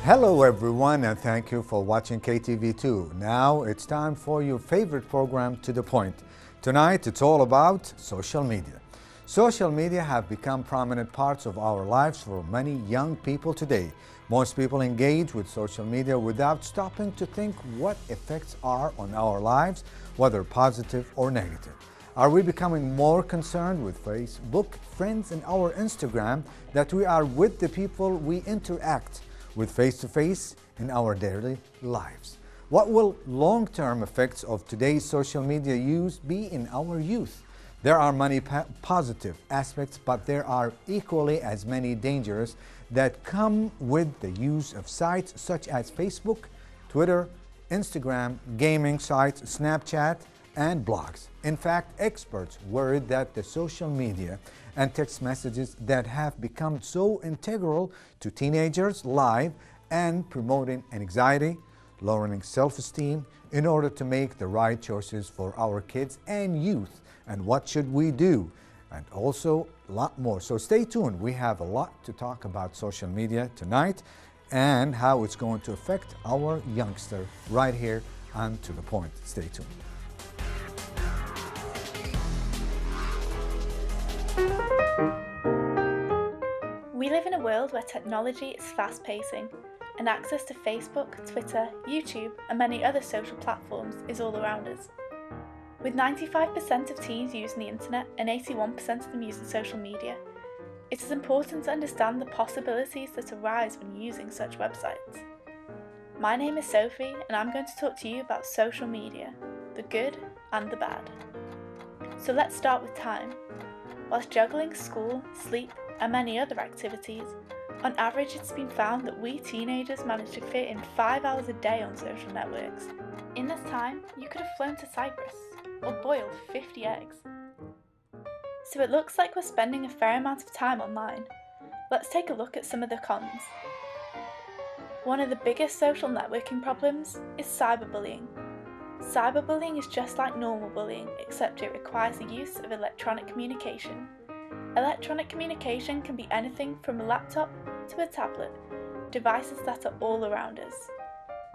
Hello everyone and thank you for watching KTV2. Now it's time for your favorite program, To The Point. Tonight it's all about social media. Social media have become prominent parts of our lives for many young people today. Most people engage with social media without stopping to think what effects are on our lives, whether positive or negative. Are we becoming more concerned with Facebook, friends, and our Instagram that we are with the people we interact with face-to-face in our daily lives? What will long-term effects of today's social media use be in our youth? There are many positive aspects, but there are equally as many dangers that come with the use of sites such as Facebook, Twitter, Instagram, gaming sites, Snapchat, and blogs. In fact, experts worried that the social media and text messages that have become so integral to teenagers' lives and promoting anxiety, lowering self-esteem in order to make the right choices for our kids and youth. And what should we do? And also a lot more. So stay tuned. We have a lot to talk about social media tonight and how it's going to affect our youngster right here on To The Point. Stay tuned. We live in a world where technology is fast-pacing, and access to Facebook, Twitter, YouTube, and many other social platforms is all around us. With 95% of teens using the internet and 81% of them using social media, it is important to understand the possibilities that arise when using such websites. My name is Sophie, and I'm going to talk to you about social media, the good and the bad. So let's start with time. Whilst juggling school, sleep, and many other activities, on average it's been found that we teenagers manage to fit in 5 hours a day on social networks. In this time, you could have flown to Cyprus or boiled 50 eggs. So it looks like we're spending a fair amount of time online. Let's take a look at some of the cons. One of the biggest social networking problems is cyberbullying. Cyberbullying is just like normal bullying, except it requires the use of electronic communication. Electronic communication can be anything from a laptop to a tablet, devices that are all around us.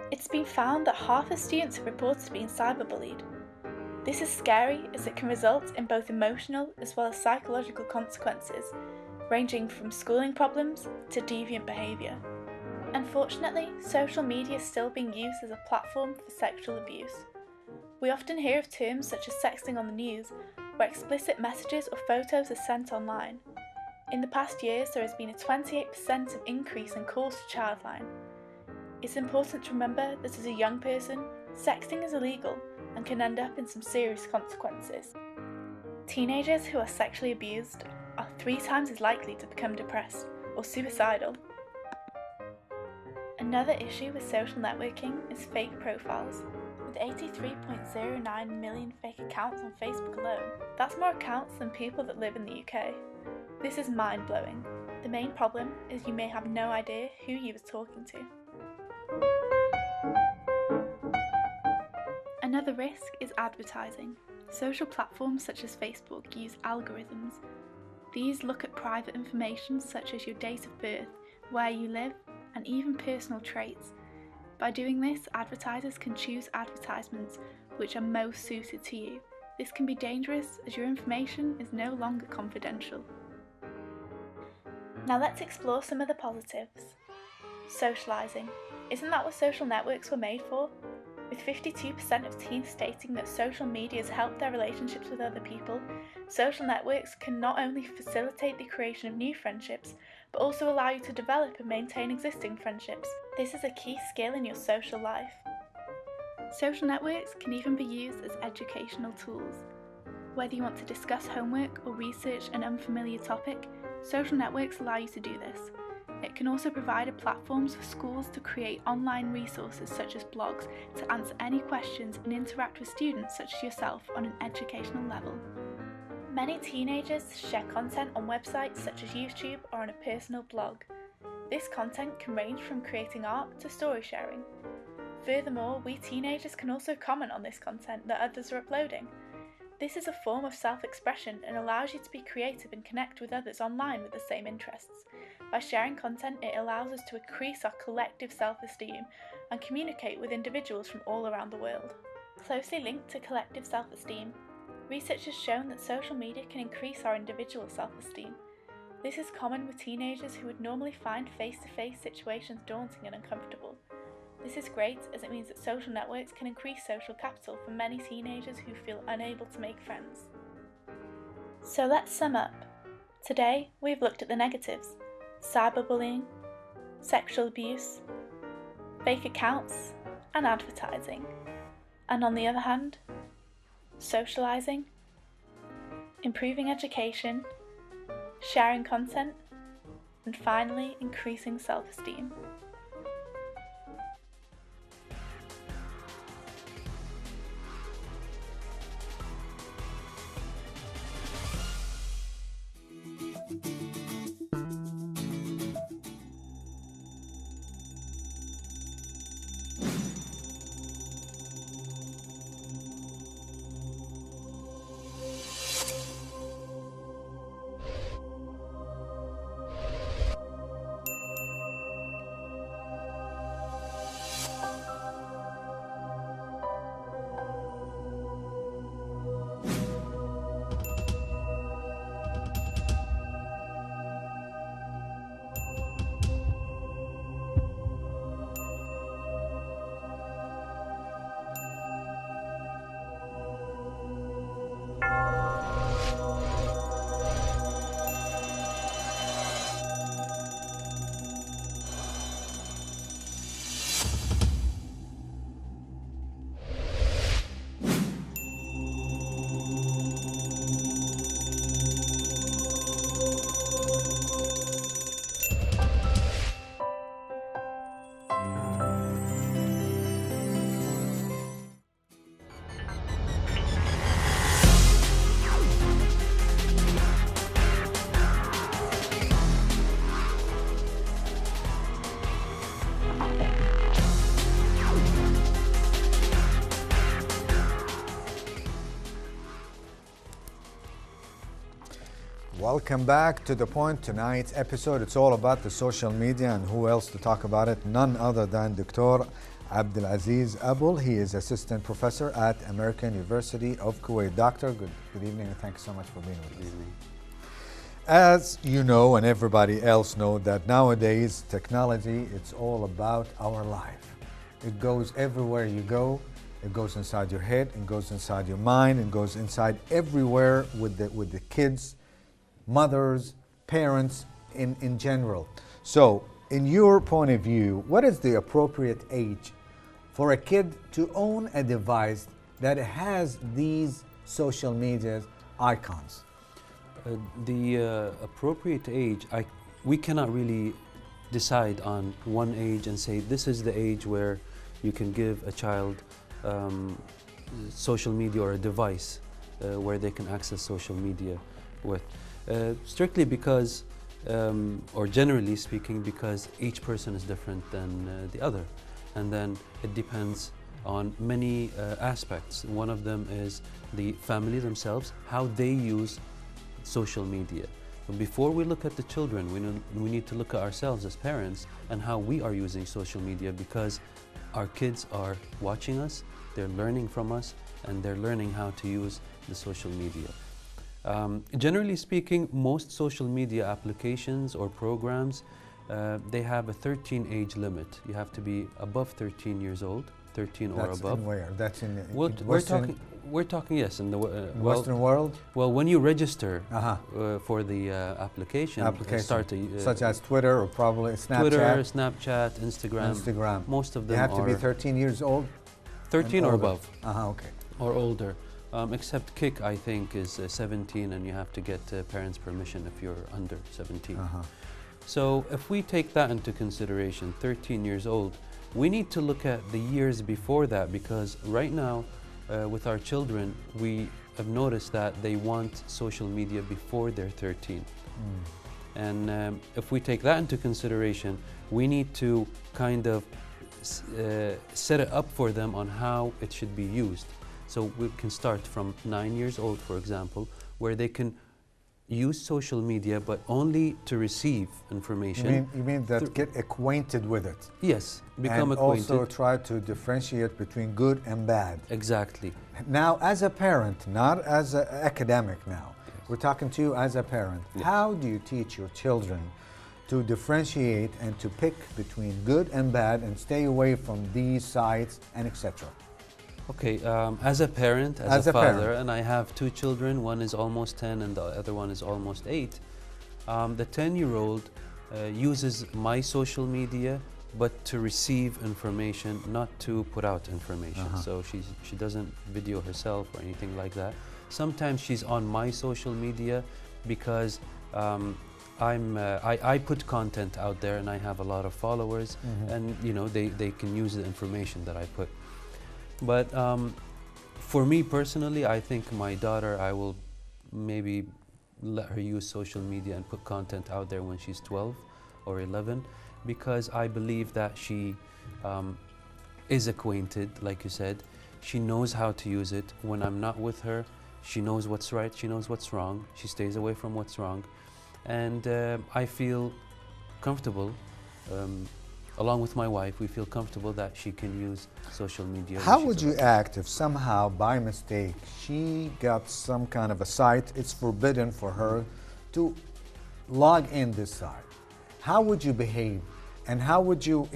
It's been found that half of students have reported being cyberbullied. This is scary as it can result in both emotional as well as psychological consequences, ranging from schooling problems to deviant behaviour. Unfortunately, social media is still being used as a platform for sexual abuse. We often hear of terms such as sexting on the news, where explicit messages or photos are sent online. In the past years, there has been a 28% increase in calls to Childline. It's important to remember that as a young person, sexting is illegal and can end up in some serious consequences. Teenagers who are sexually abused are 3 times as likely to become depressed or suicidal. Another issue with social networking is fake profiles. With 83.09 million fake accounts on Facebook alone, that's more accounts than people that live in the UK. This is mind-blowing. The main problem is you may have no idea who you were talking to. Another risk is advertising. Social platforms such as Facebook use algorithms. These look at private information such as your date of birth, where you live, and even personal traits. By doing this, advertisers can choose advertisements which are most suited to you. This can be dangerous as your information is no longer confidential. Now let's explore some of the positives. Socialising. Isn't that what social networks were made for? With 52% of teens stating that social media has helped their relationships with other people, social networks can not only facilitate the creation of new friendships, but also allow you to develop and maintain existing friendships. This is a key skill in your social life. Social networks can even be used as educational tools. Whether you want to discuss homework or research an unfamiliar topic, social networks allow you to do this. It can also provide platforms for schools to create online resources such as blogs to answer any questions and interact with students such as yourself on an educational level. Many teenagers share content on websites such as YouTube or on a personal blog. This content can range from creating art to story sharing. Furthermore, we teenagers can also comment on this content that others are uploading. This is a form of self-expression and allows you to be creative and connect with others online with the same interests. By sharing content, it allows us to increase our collective self-esteem and communicate with individuals from all around the world. Closely linked to collective self-esteem, research has shown that social media can increase our individual self-esteem. This is common with teenagers who would normally find face-to-face situations daunting and uncomfortable. This is great as it means that social networks can increase social capital for many teenagers who feel unable to make friends. So let's sum up. Today we've looked at the negatives: cyberbullying, sexual abuse, fake accounts, and advertising. And on the other hand, socializing, improving education, sharing content, and finally increasing self-esteem. Welcome back to The Point. Tonight's episode, it's all about the social media, and who else to talk about it? None other than Dr. Abdulaziz Abul. He is assistant professor at American University of Kuwait. Doctor, good evening, and thanks so much for being with us. As you know, and everybody else know, that nowadays technology, it's all about our life. It goes everywhere you go. It goes inside your head, it goes inside your mind, it goes inside everywhere with the kids, mothers, parents in general. So, in your point of view, what is the appropriate age for a kid to own a device that has these social media icons? The appropriate age, we cannot really decide on one age and say this is the age where you can give a child social media or a device where they can access social media with. Strictly because, or generally speaking, because each person is different than the other. And then it depends on many aspects. One of them is the family themselves, how they use social media. But before we look at the children, we need to look at ourselves as parents and how we are using social media, because our kids are watching us, they're learning from us, and they're learning how to use the social media. Generally speaking, most social media applications or programs, they have a 13 age limit. You have to be above 13 years old, 13 or above. That's in where? That's in We're talking, yes, in the Western world? Well, when you register for the application, such as Twitter or probably Snapchat. Twitter, Snapchat, Instagram. Most of them have to be 13 years old? 13 or above. Okay. Or older. Except Kik, I think, is 17, and you have to get parents' permission if you're under 17. So if we take that into consideration, 13 years old, we need to look at the years before that, because right now, with our children, we have noticed that they want social media before they're 13. And if we take that into consideration, we need to kind of set it up for them on how it should be used. So we can start from 9 years old, for example, where they can use social media, but only to receive information. You mean that get acquainted with it? Yes, become and acquainted. also try to differentiate between good and bad. Exactly. Now, as a parent, not as an academic now, we're talking to you as a parent. Yeah. How do you teach your children to differentiate and to pick between good and bad and stay away from these sites and etc.? Okay, as a parent, as a father, and I have 2 children, one is almost 10 and the other one is almost 8. The 10-year-old uses my social media, but to receive information, not to put out information. So she doesn't video herself or anything like that. Sometimes she's on my social media because I put content out there and I have a lot of followers, and you know they can use the information that I put. But for me personally, I think my daughter, I will maybe let her use social media and put content out there when she's 12 or 11, because I believe that she is acquainted, like you said. She knows how to use it. When I'm not with her, she knows what's right, she knows what's wrong. She stays away from what's wrong. And I feel comfortable. Along with my wife, we feel comfortable that she can use social media. How would you act if somehow, by mistake, she got some kind of a site, it's forbidden for her to log in this site? How would you behave? And how would you,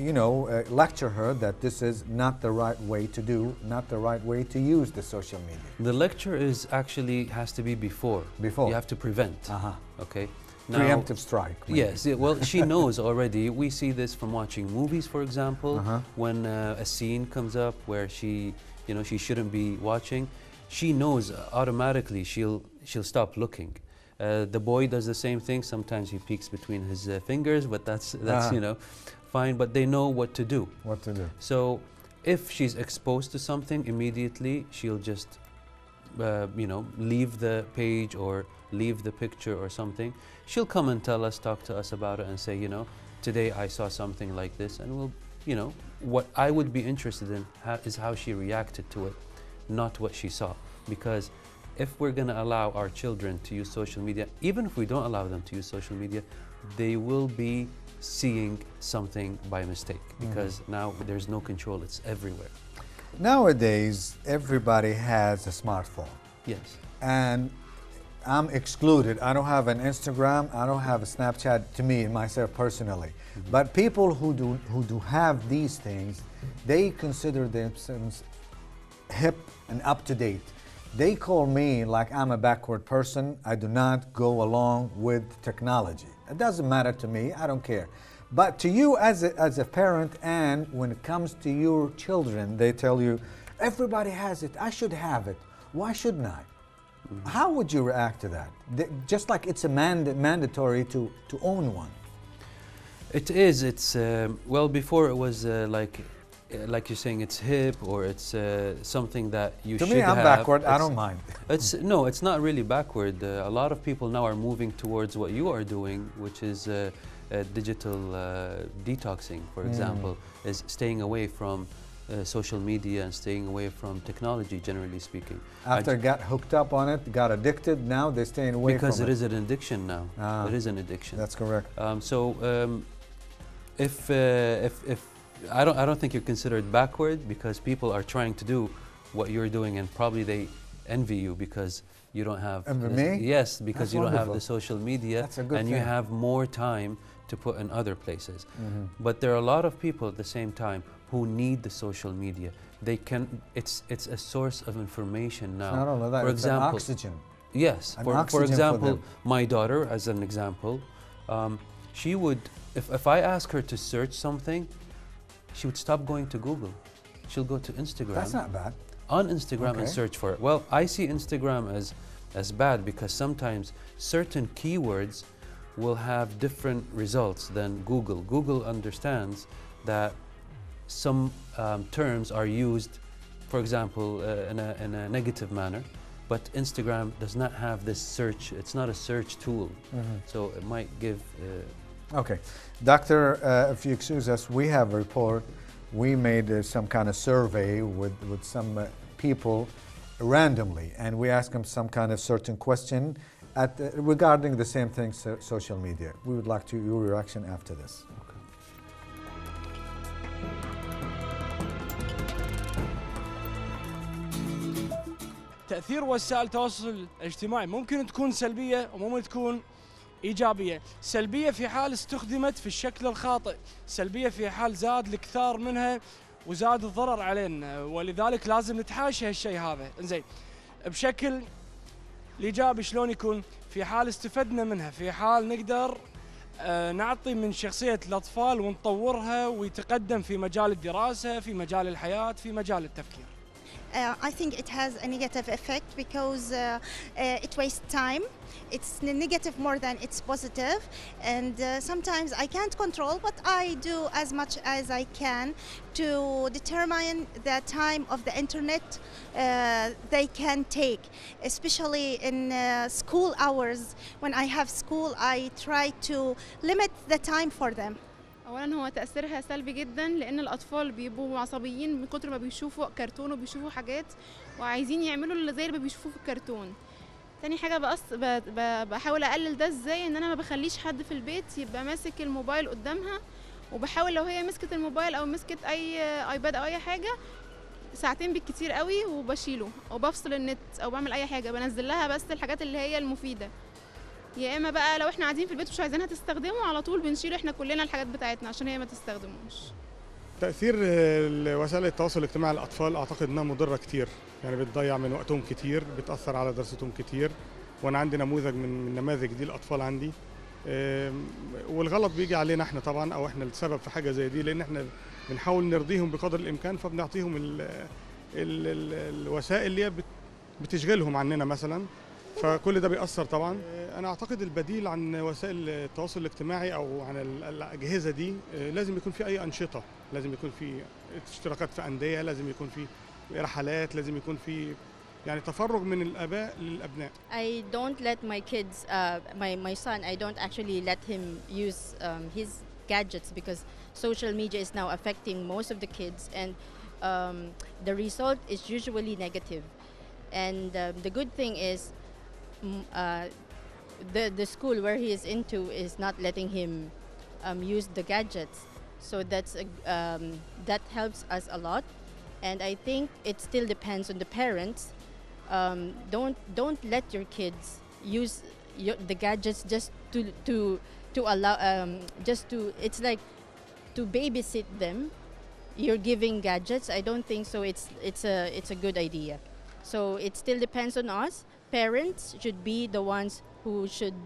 lecture her that this is not the right way to do, not the right way to use the social media? The lecture has to be before. Before. You have to prevent. Okay. Now, preemptive strike. Maybe. Yes, well, she knows already. We see this from watching movies, for example, when a scene comes up where she shouldn't be watching. She knows automatically. She'll stop looking. The boy does the same thing. Sometimes he peeks between his fingers, but that's fine. But they know what to do. What to do. So, if she's exposed to something, immediately she'll just leave the page or leave the picture or something. She'll come and talk to us about it and say, today I saw something like this, and we'll, what I would be interested in is how she reacted to it, not what she saw. Because if we're going to allow our children to use social media, even if we don't allow them to use social media, they will be seeing something by mistake, because now there's no control, it's everywhere. Nowadays, everybody has a smartphone. Yes. And I'm excluded. I don't have an Instagram. I don't have a Snapchat, to me, myself personally. But people who do have these things, they consider themselves hip and up to date. They call me like I'm a backward person. I do not go along with technology. It doesn't matter to me. I don't care. But to you as a parent, and when it comes to your children, they tell you, everybody has it. I should have it. Why shouldn't I? How would you react to that? Just like it's a mandatory to own one. It is. It's well, before it was like you're saying, it's hip, or it's something that you should have. To me, I'm backward. I don't mind. No, it's not really backward. A lot of people now are moving towards what you are doing, which is digital detoxing, for example, is staying away from social media and staying away from technology, generally speaking. After got hooked up on it, got addicted, now they're staying away from it. Because it is an addiction now. It is an addiction. That's correct. If I don't think you're considered backward, because people are trying to do what you're doing, and probably they envy you because you don't have. Envy me? Yes, because That's you don't wonderful. have the social media, That's a good and thing. you have more time to put in other places. But there are a lot of people at the same time who need the social media. They can. It's a source of information now. Not only that, for it's example, an oxygen. Yes. An For oxygen example, for them. my daughter, as an example, she would, if I ask her to search something, she would stop going to Google. She'll go to Instagram. That's not bad. On Instagram and Okay. search for it. Well, I see Instagram as bad, because sometimes certain keywords will have different results than Google. Google understands that some terms are used, for example, in a negative manner, but Instagram does not have this search. It's not a search tool, so it might give. Okay. Doctor, if you excuse us, we have a report. We made some kind of survey with some people, randomly, and we ask them some kind of certain question regarding the same thing, social media. We would like your reaction after this. تأثير وسائل التواصل الاجتماعي ممكن تكون سلبية وممكن تكون إيجابية. سلبية في حال استخدمت في الشكل الخاطئ، سلبية في حال زاد الإكثار منها وزاد الضرر علينا، ولذلك لازم نتحاشى هالشيء هذا. إنزين، بشكل الإيجابي شلون يكون؟ في حال استفدنا منها، في حال نقدر نعطي من شخصية الأطفال ونطورها ويتقدم في مجال الدراسة، في مجال الحياة، في مجال التفكير. I think it has a negative effect because it wastes time. It's negative more than it's positive, and sometimes I can't control, but I do as much as I can to determine the time of the internet they can take, especially in school hours. When I have school, I try to limit the time for them. اولا هو تاثيرها سلبي جدا لان الاطفال بيبقوا عصبيين من كتر ما بيشوفوا كرتون وبيشوفوا حاجات وعايزين يعملوا اللي زي اللي بيشوفوه في الكرتون. تاني حاجه بحاول اقلل ده ازاي، ان انا ما بخليش حد في البيت يبقى ماسك الموبايل قدامها، وبحاول لو هي مسكت الموبايل او مسكت اي ايباد او اي حاجه ساعتين بالكتير قوي وبشيله او بفصل النت او بعمل اي حاجه، بنزل لها بس الحاجات اللي هي المفيده. يا اما بقى لو احنا قاعدين في البيت مش عايزينها تستخدمه على طول بنشيل احنا كلنا الحاجات بتاعتنا عشان هي ما تستخدموش. تأثير وسائل التواصل الاجتماعي على الأطفال أعتقد إنها مضرة كتير، يعني بتضيع من وقتهم كتير، بتأثر على دراستهم كتير، وأنا عندي نموذج من نماذج دي الأطفال عندي، والغلط بيجي علينا احنا طبعا، أو احنا السبب في حاجة زي دي، لأن احنا بنحاول نرضيهم بقدر الإمكان، فبنعطيهم الوسائل اللي بتشغلهم عننا مثلا، فكل ده بيأثر طبعا. أنا أعتقد البديل عن وسائل التواصل الاجتماعي أو عن الأجهزة دي لازم يكون في أي أنشطة، لازم يكون في اشتراكات في أندية، لازم يكون في رحلات، لازم يكون في يعني تفرغ من الآباء للأبناء. I don't let my kids, my son, I don't actually let him use his gadgets because social media is now affecting most of the kids, and the result is usually negative. And the good thing is the school where he is into is not letting him use the gadgets, so that helps us a lot. And I think it still depends on the parents. Don't let your kids use the gadgets just to allow just to, it's like to babysit them. You're giving gadgets. I don't think so. It's a good idea. So it still depends on us. Parents should be the ones who should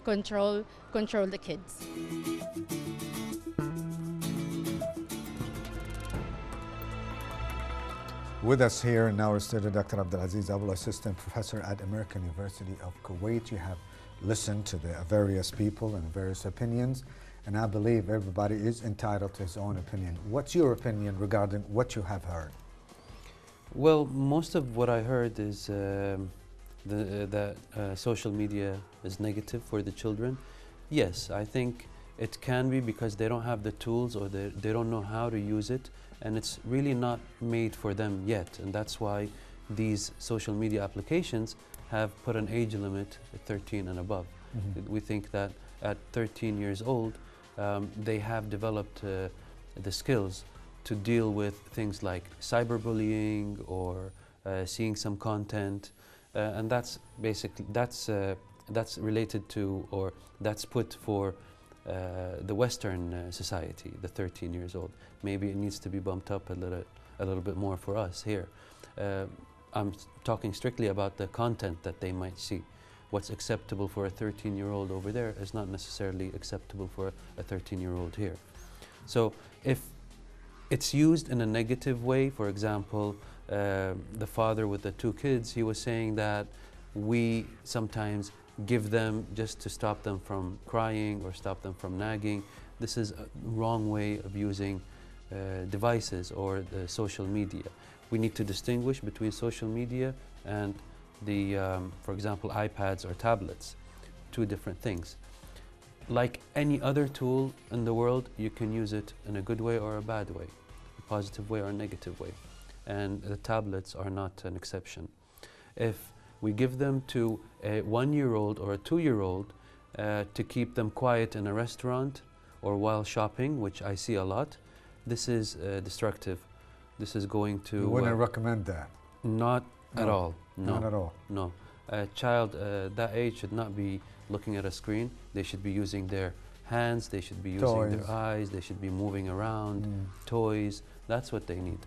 control the kids. With us here in our studio, Dr. Abdulaziz Abul, Assistant Professor at American University of Kuwait. You have listened to the various people and various opinions, and I believe everybody is entitled to his own opinion. What's your opinion regarding what you have heard? Well, most of what I heard is that social media is negative for the children. Yes, I think it can be because they don't have the tools or they don't know how to use it, and it's really not made for them yet. And that's why these social media applications have put an age limit at 13 and above. Mm-hmm. We think that at 13 years old, they have developed the skills to deal with things like cyberbullying or seeing some content, and that's basically that's related to, or that's put for the Western society, the 13 years old. Maybe it needs to be bumped up a little bit more for us here. I'm talking strictly about the content that they might see. What's acceptable for a 13-year-old over there is not necessarily acceptable for a 13-year-old here. So if it's used in a negative way, for example, the father with the two kids, he was saying that we sometimes give them just to stop them from crying or stop them from nagging. This is a wrong way of using devices or the social media. We need to distinguish between social media and the, for example, iPads or tablets, two different things. Like any other tool in the world, you can use it in a good way or a bad way, a positive way or a negative way. and the tablets are not an exception. If we give them to a 1-year-old or a 2-year-old to keep them quiet in a restaurant or while shopping, which I see a lot, this is destructive. This is going to... You wouldn't recommend that? Not at all. No. Not at all? No. A child that age should not be looking at a screen. They should be using their hands, they should be using their eyes, they should be moving around, toys. That's what they need.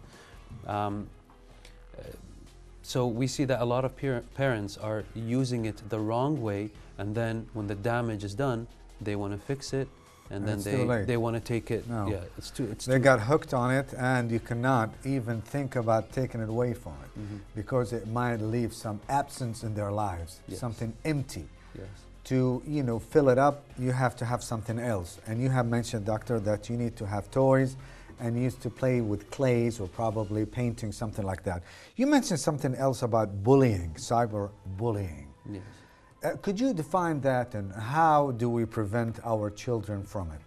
So we see that a lot of parents are using it the wrong way, and then when the damage is done, they want to fix it, and then they want to take it. No. Yeah, They got hooked on it, and you cannot even think about taking it away from it, because it might leave some absence in their lives, something empty. Yes. To fill it up, you have to have something else. And you have mentioned, doctor, that you need to have toys and used to play with clays or probably painting, something like that. You mentioned something else about bullying, cyber bullying. Yes. Could you define that, and how do we prevent our children from it?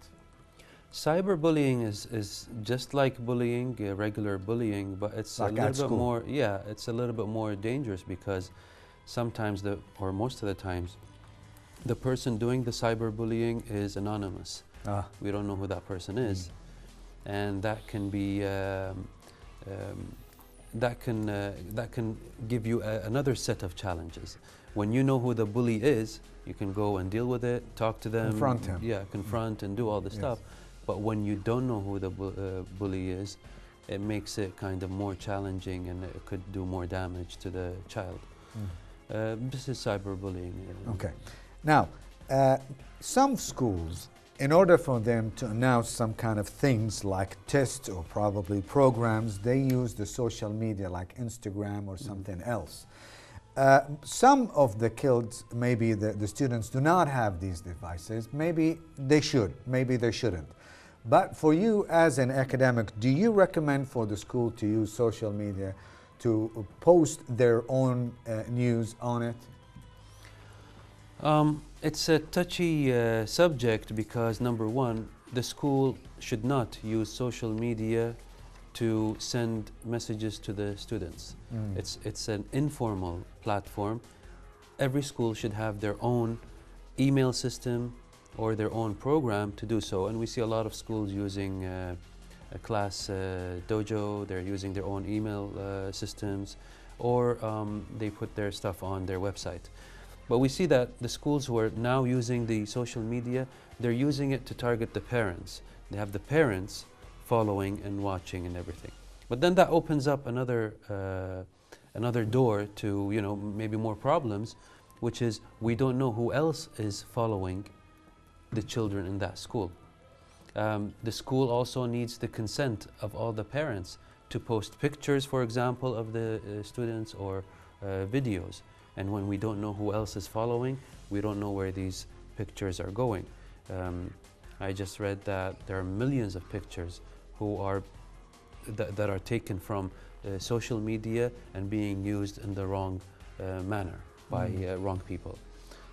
Cyberbullying is just like bullying, regular bullying, but it's like a little bit more. Yeah, it's a little bit more dangerous, because sometimes or most of the times, the person doing the cyberbullying is anonymous. We don't know who that person is, and that can be that can give you another set of challenges. When you know who the bully is, you can go and deal with it, talk to them, confront him. Yeah, confront and do all this stuff. But when you don't know who the bully is, it makes it kind of more challenging, and it could do more damage to the child. This is cyberbullying. Okay. Now, some schools, in order for them to announce some kind of things like tests or probably programs, they use the social media like Instagram or something else. Some of the kids, maybe the students, do not have these devices. Maybe they should, maybe they shouldn't. But for you as an academic, do you recommend for the school to use social media to post their own news on it? It's a touchy subject, because number one, the school should not use social media to send messages to the students. It's an informal platform. Every school should have their own email system or their own program to do so, and we see a lot of schools using a class dojo. They're using their own email systems, or they put their stuff on their website. But we see that the schools who are now using the social media, they're using it to target the parents. They have the parents following and watching and everything. But then that opens up another door to maybe more problems, which is we don't know who else is following the children in that school. The school also needs the consent of all the parents to post pictures, for example, of the students, or videos. And when we don't know who else is following, we don't know where these pictures are going. I just read that there are millions of pictures that are taken from social media and being used in the wrong manner by wrong people.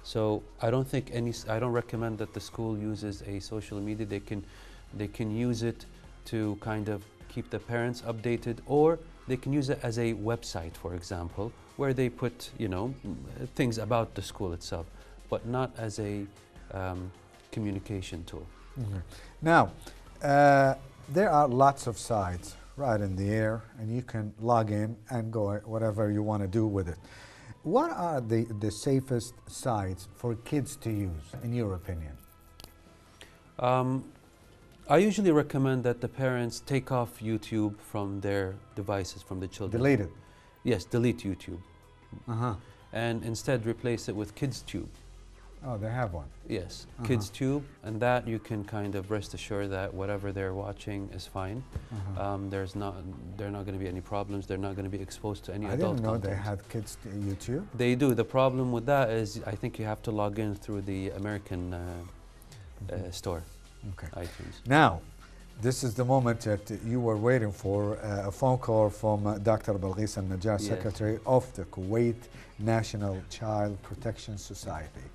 So I don't recommend that the school uses a social media. They can use it to kind of keep the parents updated, or they can use it as a website, for example, where they put things about the school itself, but not as a communication tool. Now, there are lots of sites right in the air, and you can log in and go whatever you want to do with it. What are the safest sites for kids to use, in your opinion? I usually recommend that the parents take off YouTube from their devices, from the children. Delete it? Yes, delete YouTube. And instead replace it with KidsTube. Oh, they have one? Yes, KidsTube, and that you can kind of rest assured that whatever they're watching is fine. There are not going to be any problems. They're not going to be exposed to any adult content. I didn't know they had Kids YouTube. They do. The problem with that is I think you have to log in through the American store. Okay. iTunes. Now, this is the moment that you were waiting for, a phone call from Dr. Balghis Al-Najjar, Secretary of the Kuwait National Child Protection Society.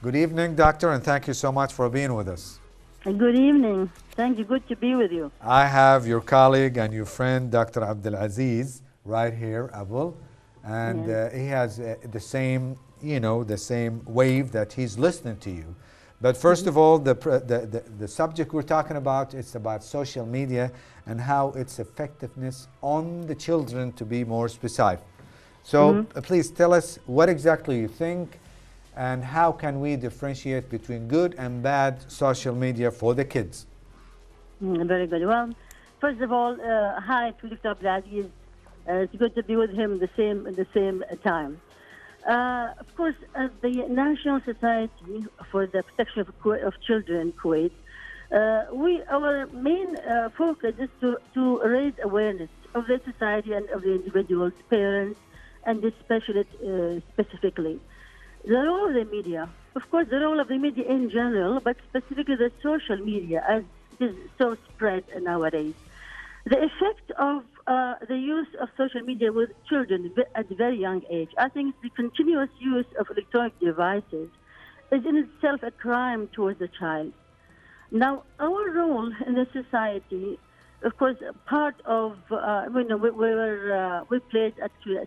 Good evening, Doctor, and thank you so much for being with us. Good evening. Thank you. Good to be with you. I have your colleague and your friend, Dr. Abdulaziz, right here, Abul, and he has the same, the same wave that he's listening to you. But first of all, the subject we're talking about, it's about social media and how its effectiveness on the children, to be more specific. So please tell us what exactly you think and how can we differentiate between good and bad social media for the kids? Very good. Well, first of all, hi to Dr. Abdulaziz. It's good to be with him at the same time. Of course, as the National Society for the Protection of Children, Kuwait, our main focus is to raise awareness of the society and of the individuals, parents, and especially specifically. The role of the media, of course, the role of the media in general, but specifically the social media, as it is so spread nowadays. The effect of the use of social media with children at a very young age, I think the continuous use of electronic devices is in itself a crime towards the child. Now, our role in the society, of course, part of, we played actually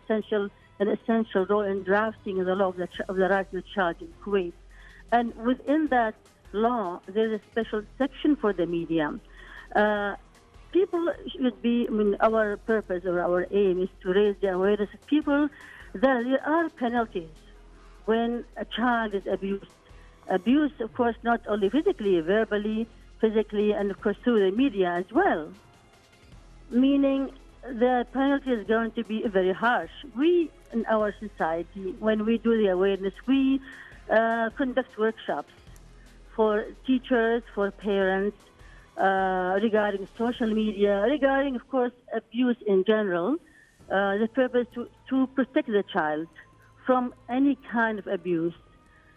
an essential role in drafting the law of the right of the child in Kuwait. And within that law, there's a special section for the media. People should be, our purpose or our aim is to raise the awareness of people that there are penalties when a child is abused. Abused, of course, not only physically, verbally, physically, and of course through the media as well. Meaning the penalty is going to be very harsh. We, in our society, when we do the awareness, we conduct workshops for teachers, for parents, regarding social media, regarding, of course, abuse in general. The purpose to protect the child from any kind of abuse.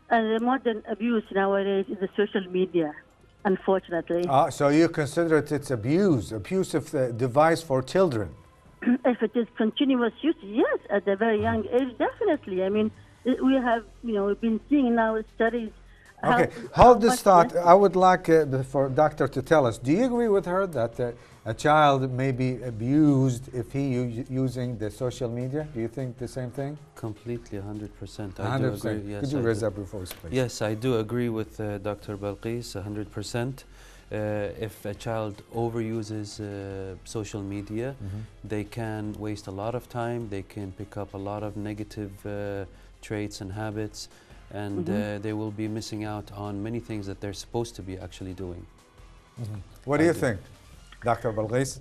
And the modern abuse nowadays is the social media, unfortunately. So you consider it's abusive device for children? If it is continuous use, yes, at a very young age, definitely. I mean, we have, we've been seeing now studies. Okay, hold this thought. I would like for doctor to tell us, do you agree with her that a child may be abused if he using the social media? Do you think the same thing? Completely, 100%. 100%. Yes, Could you raise up your voice, please? Yes, I do agree with Dr. Balqis, 100%. If a child overuses social media, they can waste a lot of time, they can pick up a lot of negative traits and habits, and they will be missing out on many things that they're supposed to be actually doing. What do you think, Dr. Balqis?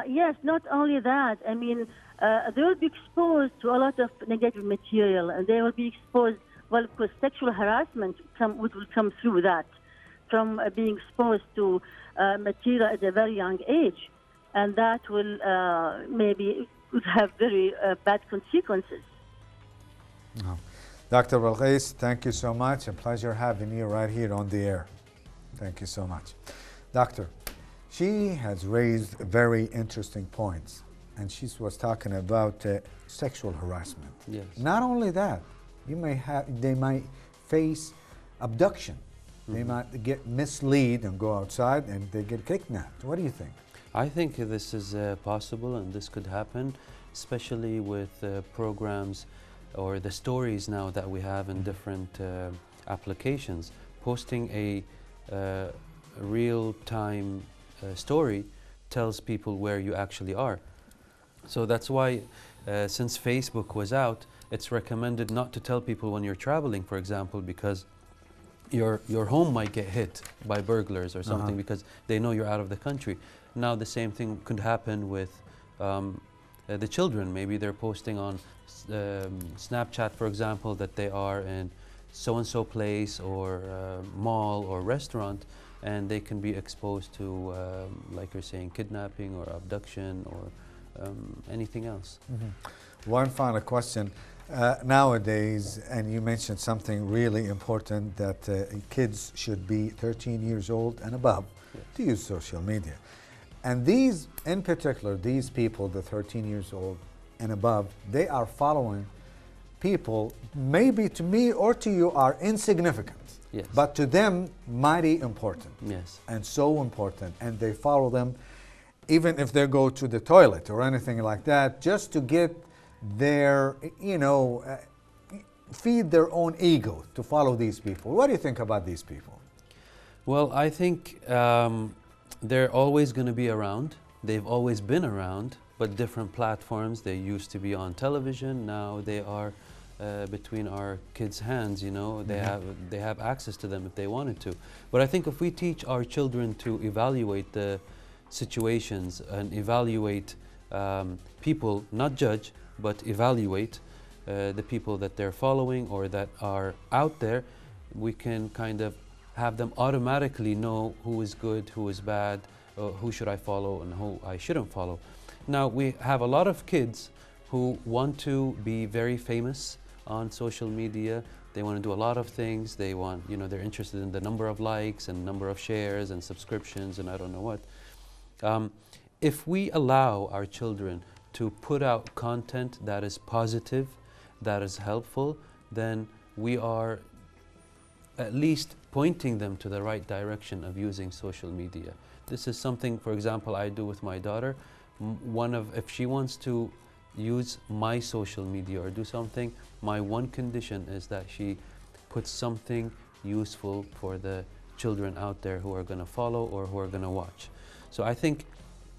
Yes, not only that. I mean, they will be exposed to a lot of negative material, and they will be exposed, well, because sexual harassment will come through that, from being exposed to material at a very young age, and that will maybe have very bad consequences. Dr. Balqis, thank you so much. A pleasure having you right here on the air. Thank you so much. Doctor, she has raised very interesting points, and she was talking about sexual harassment. Yes. Not only that, they might face abduction. They might get misled and go outside and they get kidnapped. What do you think? I think this is possible and this could happen, especially with programs or the stories now that we have in different applications. Posting a real-time story tells people where you actually are. So that's why since Facebook was out, it's recommended not to tell people when you're traveling, for example, because your home might get hit by burglars or something because they know you're out of the country. Now the same thing could happen with the children. Maybe they're posting on Snapchat, for example, that they are in so-and-so place or mall or restaurant, and they can be exposed to, like you're saying, kidnapping or abduction or anything else. One final question. Nowadays, and you mentioned something really important, that kids should be 13 years old and above to use social media. And these, in particular, these people, the 13 years old and above, they are following people, maybe to me or to you, are insignificant. Yes. But to them, mighty important. Yes. And so important. And they follow them, even if they go to the toilet or anything like that, just to get their, feed their own ego to follow these people. What do you think about these people? Well, I think they're always going to be around. They've always been around, but different platforms. They used to be on television. Now they are between our kids' hands. They have access to them if they wanted to. But I think if we teach our children to evaluate the situations and evaluate people, not judge, but evaluate the people that they're following or that are out there, we can kind of have them automatically know who is good, who is bad, who should I follow and who I shouldn't follow. Now, we have a lot of kids who want to be very famous on social media. They want to do a lot of things. They want, they're interested in the number of likes and number of shares and subscriptions and I don't know what. If we allow our children to put out content that is positive, that is helpful, then we are at least pointing them to the right direction of using social media. This is something, for example, I do with my daughter. If she wants to use my social media or do something, my one condition is that she puts something useful for the children out there who are going to follow or who are going to watch. So I think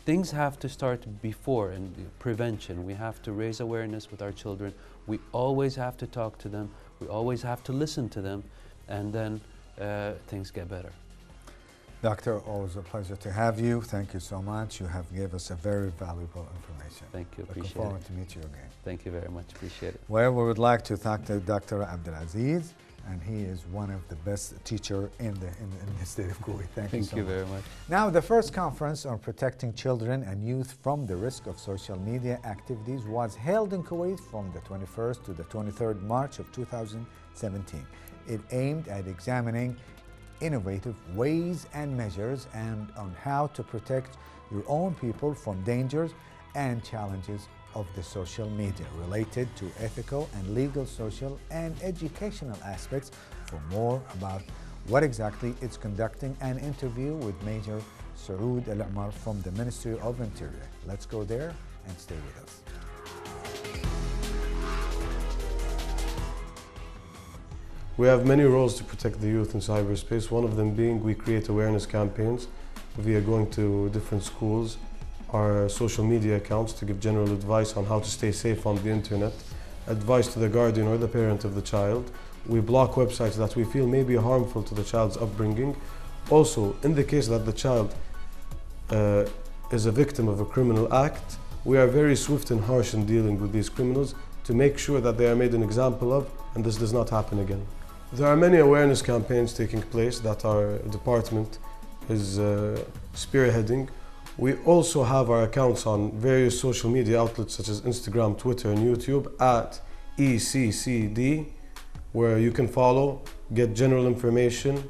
things have to start before, in prevention. We have to raise awareness with our children. We always have to talk to them. We always have to listen to them, and then things get better. Doctor, always a pleasure to have you. Thank you so much. You have given us a very valuable information. Thank you. Appreciate it. Looking forward to meet you again. Thank you very much. Appreciate it. Well, we would like to thank Dr. Abdulaziz, and he is one of the best teachers in the state of Kuwait. Thank you so much. Very much. Now, the first conference on protecting children and youth from the risk of social media activities was held in Kuwait from the 21st to the 23rd March of 2017. It aimed at examining innovative ways and measures and on how to protect your own people from dangers and challenges of the social media related to ethical and legal, social and educational aspects. For more about what exactly it's conducting, an interview with Major Saoud Al-Umar from the Ministry of Interior. Let's go there and stay with us. We have many roles to protect the youth in cyberspace, one of them being we create awareness campaigns via going to different schools, our social media accounts to give general advice on how to stay safe on the internet, advice to the guardian or the parent of the child. We block websites that we feel may be harmful to the child's upbringing. Also, in the case that the child is a victim of a criminal act, we are very swift and harsh in dealing with these criminals to make sure that they are made an example of and this does not happen again. There are many awareness campaigns taking place that our department is spearheading. We also have our accounts on various social media outlets such as Instagram, Twitter and YouTube at ECCD, where you can follow, get general information,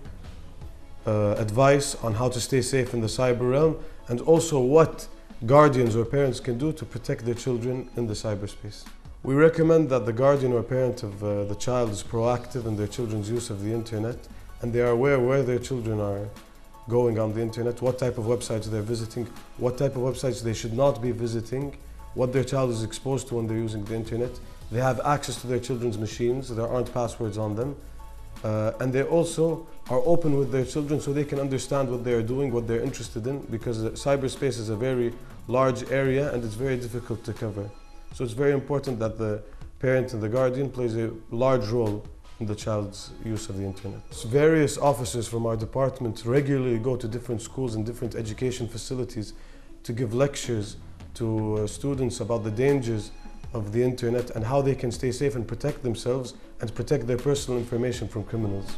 advice on how to stay safe in the cyber realm, and also what guardians or parents can do to protect their children in the cyberspace. We recommend that the guardian or parent of the child is proactive in their children's use of the internet and they are aware where their children are going on the internet, what type of websites they're visiting, what type of websites they should not be visiting, what their child is exposed to when they're using the internet. They have access to their children's machines, there aren't passwords on them. And they also are open with their children so they can understand what they're doing, what they're interested in, because cyberspace is a very large area and it's very difficult to cover. So it's very important that the parent and the guardian plays a large role in the child's use of the internet. Various officers from our department regularly go to different schools and different education facilities to give lectures to students about the dangers of the internet and how they can stay safe and protect themselves and protect their personal information from criminals.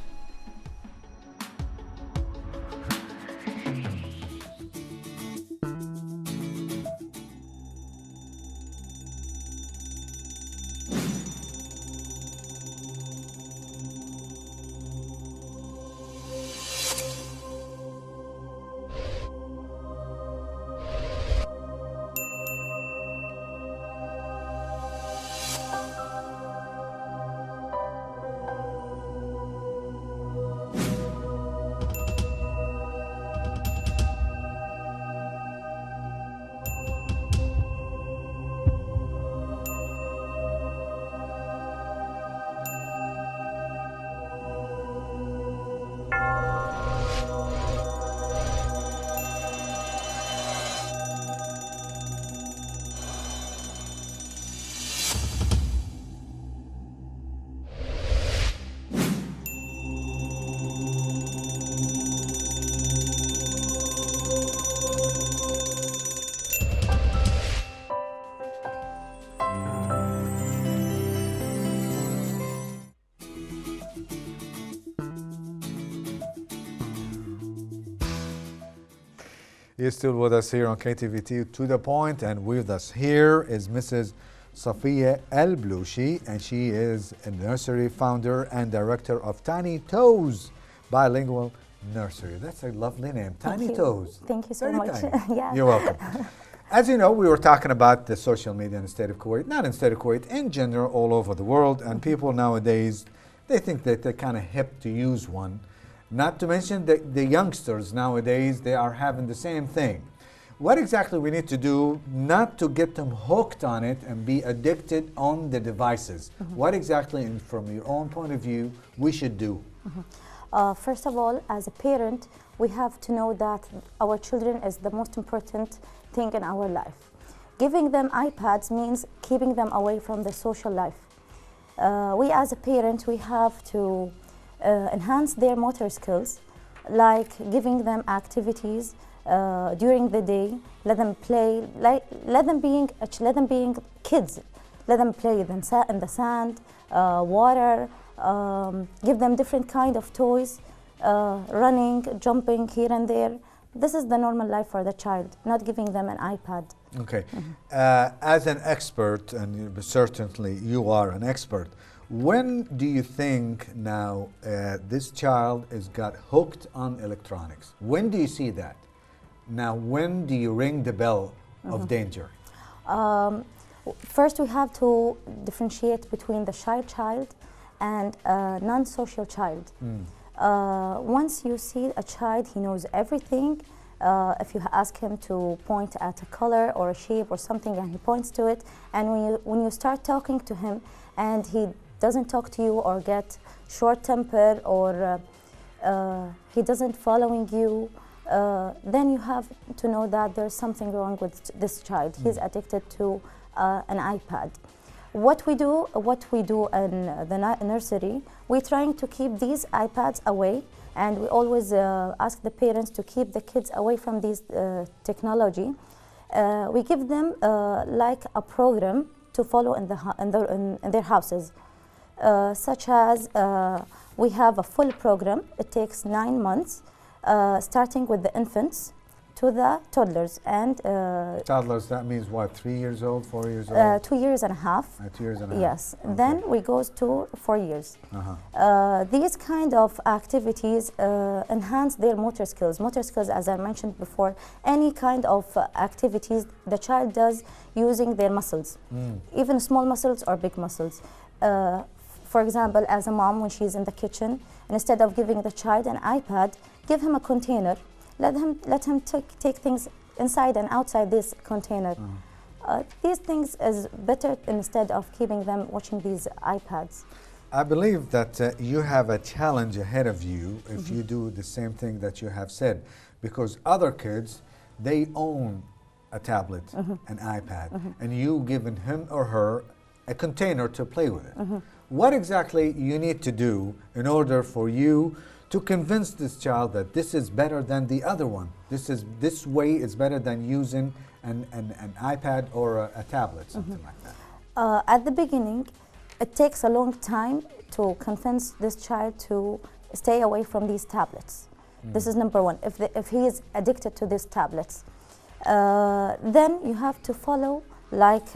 You're still with us here on KTVT To The Point, and with us here is Mrs. Safiya El-Bloushi, and she is a nursery founder and director of Tiny Toes Bilingual Nursery. That's a lovely name, Tiny Toes. Thank you so Very much. tiny. Yeah. You're welcome. As you know, we were talking about the social media in the state of Kuwait, not in the state of Kuwait, in general, all over the world, and people nowadays, they think that they're kind of hip to use one. Not to mention the youngsters nowadays, they are having the same thing. What exactly we need to do not to get them hooked on it and be addicted on the devices? What exactly, from your own point of view, we should do? First of all, as a parent, we have to know that our children is the most important thing in our life. Giving them iPads means keeping them away from the social life. We as a parent, we have to enhance their motor skills, like giving them activities during the day. Let them play, let them being kids. Let them play in the sand, water. Give them different kind of toys, running, jumping here and there. This is the normal life for the child, not giving them an iPad. Okay. As an expert, and certainly you are an expert, when do you think now this child has got hooked on electronics? When do you see that? Now, when do you ring the bell of danger? First, we have to differentiate between the shy child and a non-social child. Once you see a child, he knows everything. If you ask him to point at a color or a shape or something and he points to it, and when you start talking to him and he doesn't talk to you or get short-tempered or he doesn't following you, then you have to know that there's something wrong with this child. He's addicted to an iPad. What we do in the nursery, we're trying to keep these iPads away, and we always ask the parents to keep the kids away from these technology. We give them like a program to follow in their houses, such as we have a full program. It takes 9 months, starting with the infants to the toddlers and toddlers. That means what? 3 years old, 4 years old? 2 years and a half. 2 years and a half. Yes. Okay. Then we goes to 4 years. These kind of activities enhance their motor skills. Motor skills, as I mentioned before, any kind of activities the child does using their muscles, even small muscles or big muscles. For example, as a mom, when she's in the kitchen, instead of giving the child an iPad, give him a container. Let him take things inside and outside this container. These things is better instead of keeping them watching these iPads. I believe that you have a challenge ahead of you if you do the same thing that you have said, because other kids, they own a tablet, an iPad, and you given him or her a container to play with it. What exactly you need to do in order for you to convince this child that this is better than the other one? This way is better than using an iPad or a tablet, something like that. At the beginning, it takes a long time to convince this child to stay away from these tablets. This is number one. If he is addicted to these tablets, then you have to follow like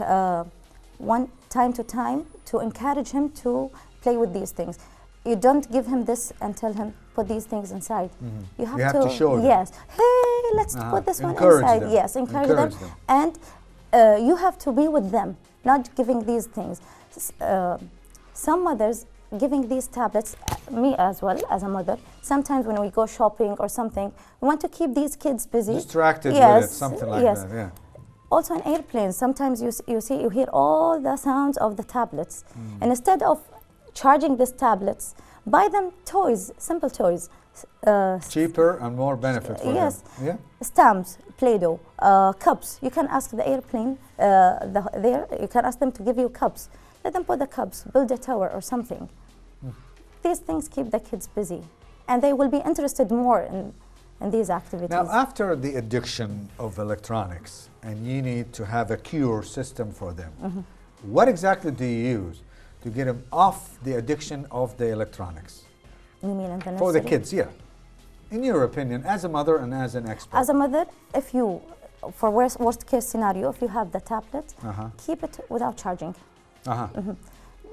one time to time to encourage him to play with these things. You don't give him this and tell him put these things inside. You have to show them. Yes. Hey, let's put this encourage one inside. Them. Yes, encourage them. And you have to be with them, not giving these things. Some mothers giving these tablets, me as well as a mother, sometimes when we go shopping or something, we want to keep these kids busy. Distracted with it, something like that, yeah. Also on airplanes, sometimes you hear all the sounds of the tablets. And instead of charging these tablets, buy them toys, simple toys. Cheaper and more benefit for them. Yeah. Stamps, Play-Doh, cups. You can ask the airplane, you can ask them to give you cups. Let them put the cups, build a tower or something. These things keep the kids busy, and they will be interested more in these activities. Now, after the addiction of electronics, and you need to have a cure system for them, what exactly do you use to get them off the addiction of the electronics? You mean in the nursery? For the kids, yeah. in your opinion, as a mother and as an expert? As a mother, if you, for worst case scenario, if you have the tablet, keep it without charging.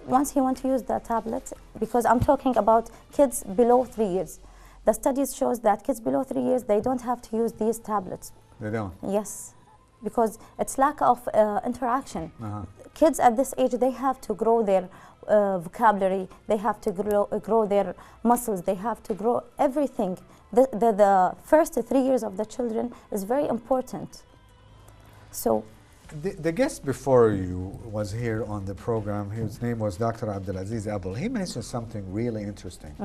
Once he wants to use the tablet, because I'm talking about kids below 3 years. The studies shows that kids below 3 years, they don't have to use these tablets. They don't? Yes, because it's lack of interaction. Kids at this age, they have to grow their vocabulary, they have to grow their muscles, they have to grow everything. The first 3 years of the children is very important. So, the guest before you was here on the program, his name was Dr. Abdulaziz Abel. He mentioned something really interesting.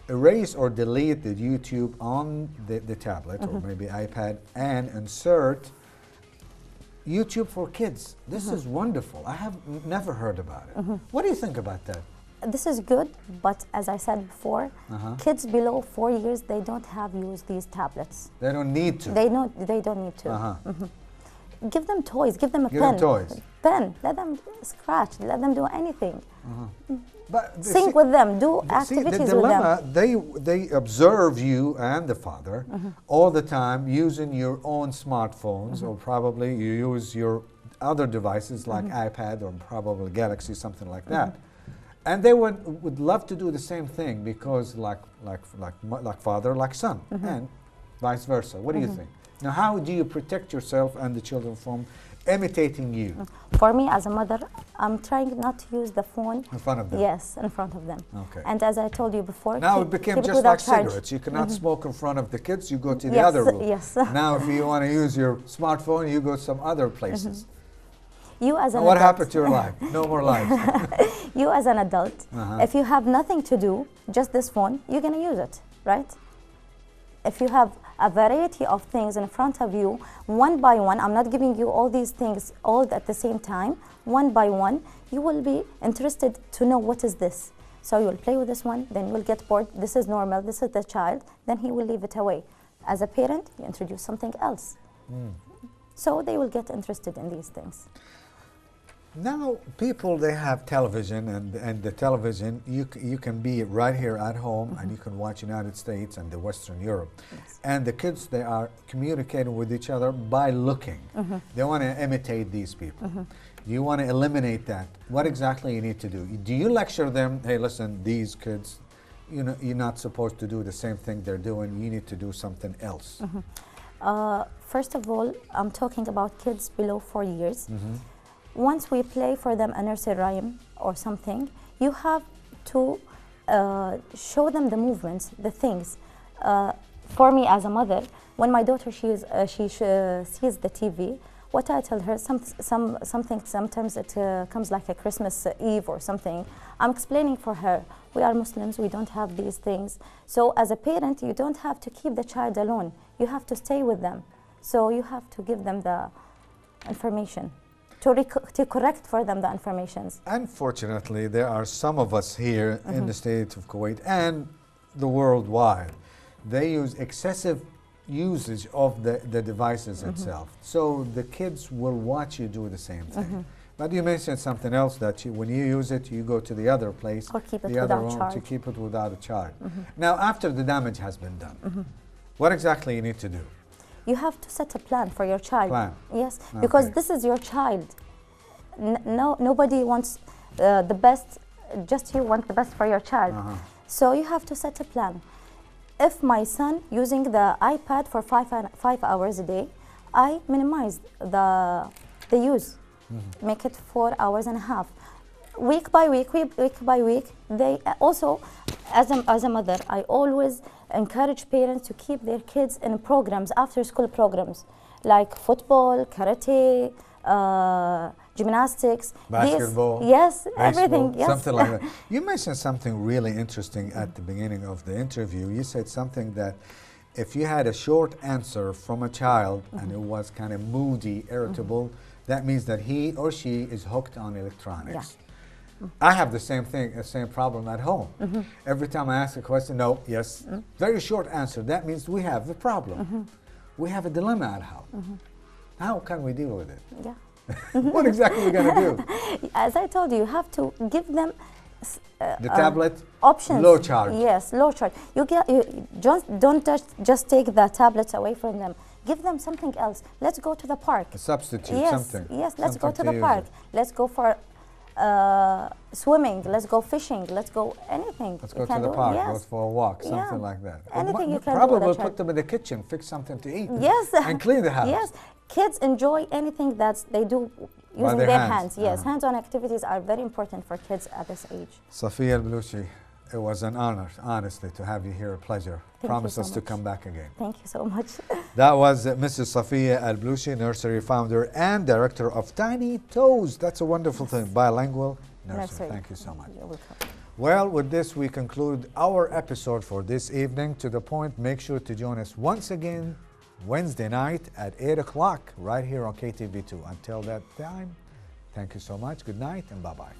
Erase or delete the YouTube on the tablet or maybe iPad and insert YouTube for kids. This is wonderful. I have never heard about it. What do you think about that? This is good, but as I said before, kids below 4 years, they don't have used these tablets. They don't need to. They don't need to. Give them toys, give them a Give pen. them toys. Pen, let them scratch, let them do anything. But Sing with them, do activities the dilemma, with them. they observe you and the father all the time using your own smartphones, or probably you use your other devices like iPad or probably Galaxy, something like that. And they would love to do the same thing because like father, like son, and vice versa. What do you think? Now, how do you protect yourself and the children from imitating you? For me, as a mother, I'm trying not to use the phone in front of them. Yes, in front of them. Okay. And as I told you before, now it became just like cigarettes. You cannot smoke in front of the kids. You go to the other room. Yes. Now, if you want to use your smartphone, you go some other places. You as an what adult, happened to your life? No more life. You as an adult, if you have nothing to do, just this phone, you're going to use it, right? If you have a variety of things in front of you, one by one, I'm not giving you all these things all at the same time, one by one, you will be interested to know what is this. So you'll play with this one, then you will get bored, this is normal, this is the child, then he will leave it away. As a parent, you introduce something else. So they will get interested in these things. Now, people, they have television, and the television, you can be right here at home, and you can watch United States and the Western Europe. And the kids, they are communicating with each other by looking. They want to imitate these people. You want to eliminate that. What exactly you need to do? Do you lecture them, hey, listen, these kids, you know, you're not supposed to do the same thing they're doing, you need to do something else? First of all, I'm talking about kids below 4 years. Once we play for them a nursery rhyme or something, you have to show them the movements, the things. For me as a mother, when my daughter she sees the TV, what I tell her, something sometimes it comes like a Christmas Eve or something, I'm explaining for her, we are Muslims, we don't have these things. So as a parent, you don't have to keep the child alone. You have to stay with them. So you have to give them the information. To correct for them the informations. Unfortunately, there are some of us here in the state of Kuwait and the worldwide. They use excessive usage of the devices itself. So the kids will watch you do the same thing. But you mentioned something else, that when you use it, you go to the other place, or keep it the other without room, charge. to keep it without a charge. Now, after the damage has been done, what exactly you need to do? You have to set a plan for your child. Plan. Yes, because this is your child. Nobody wants the best, just you want the best for your child. So you have to set a plan. If my son using the iPad for 5 hours a day, I minimize the use, make it 4 hours and a half. Week by week, they also, as a mother, I always encourage parents to keep their kids in programs, after school programs, like football, karate, gymnastics, basketball, yes, baseball, everything, yes. Something like that. You mentioned something really interesting at the beginning of the interview. You said something that if you had a short answer from a child and it was kind of moody, irritable, that means that he or she is hooked on electronics. I have the same thing, the same problem at home. Every time I ask a question, no, yes, very short answer. That means we have a problem. We have a dilemma at home. How can we deal with it? Yeah. What exactly are we going to do? As I told you, you have to give them The tablet, options. low charge. Yes, low charge. You don't just take the tablets away from them. Give them something else. Let's go to the park. A substitute, yes, something. Yes, let's go to something the park. Let's go for swimming. Let's go fishing. Let's go anything. Let's go to the park, go for a walk, something like that. Anything you can probably do. Put them in the kitchen, fix something to eat. Yes. And clean the house. Yes. Kids enjoy anything that they do using their hands. Yes, hands-on activities are very important for kids at this age. Safia Al-Baluchi, it was an honor, honestly, to have you here. A pleasure. Promise us to come back again. Thank you so much. That was Mrs. Safia Al-Baluchi, nursery founder and director of Tiny Toes. That's a wonderful thing. Bilingual nursery. Thank you so much. You're welcome. Well, with this, we conclude our episode for this evening. To the point, make sure to join us once again Wednesday night at 8 o'clock right here on KTV2. Until that time, thank you so much. Good night and bye-bye.